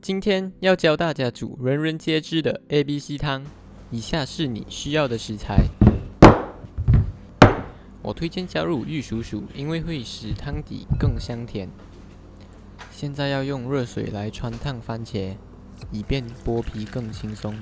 今天要教大家煮人人皆知的 ABC 汤，以下是你需要的食材。我推荐加入玉蜀黍，因为会使汤底更香甜。现在要用热水来穿烫番茄，以便剥皮更轻松。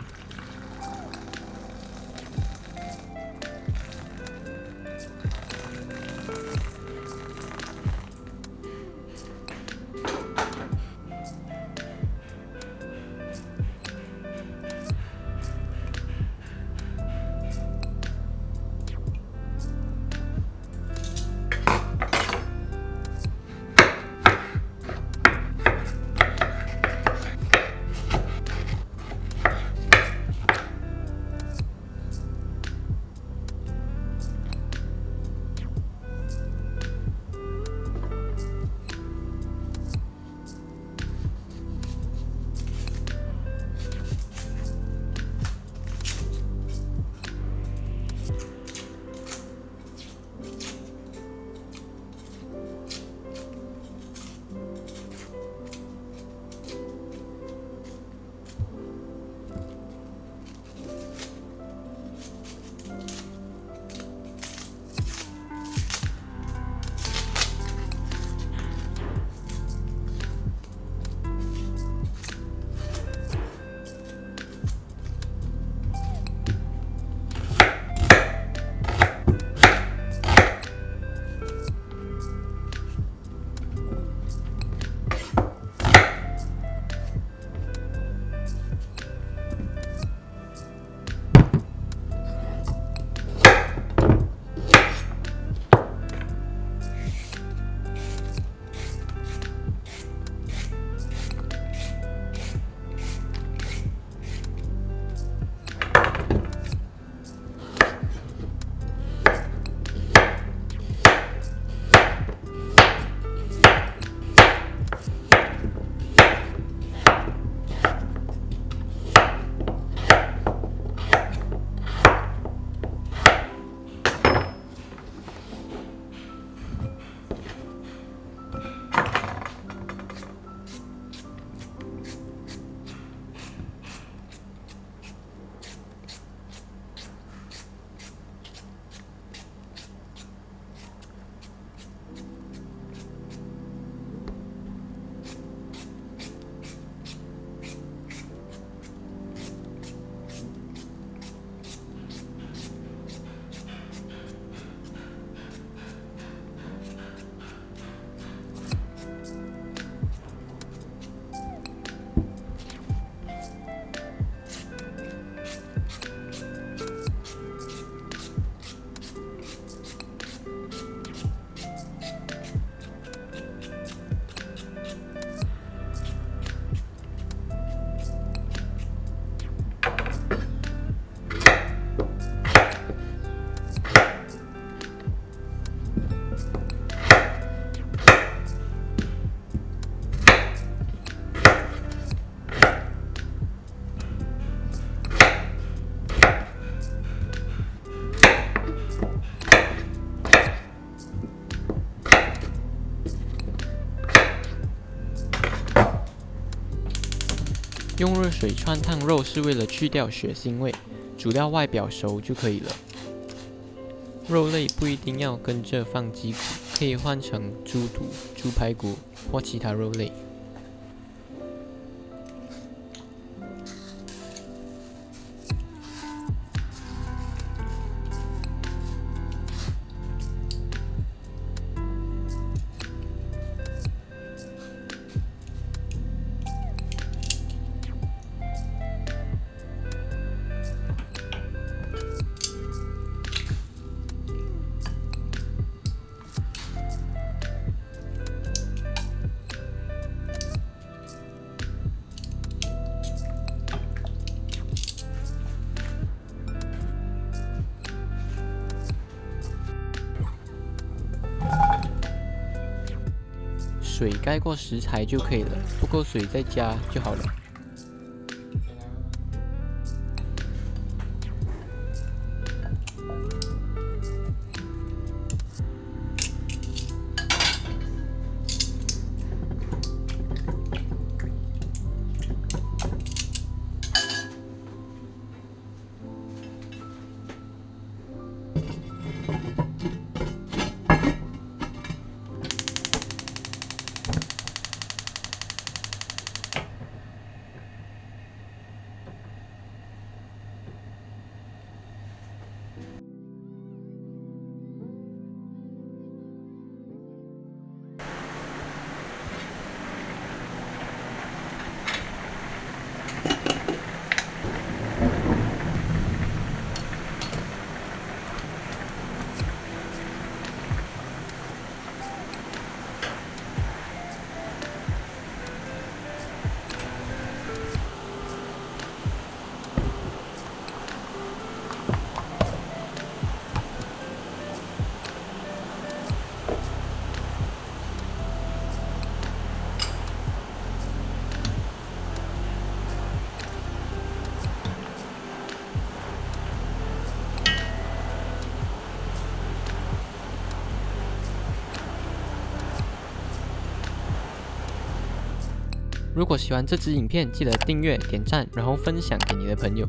用热水穿烫肉是为了去掉血腥味，煮到外表熟就可以了。肉类不一定要跟着放鸡骨，可以换成猪肚、猪排骨或其他肉类。水盖过食材就可以了，不够水再加就好了。如果喜欢这支影片，记得订阅、点赞，然后分享给你的朋友。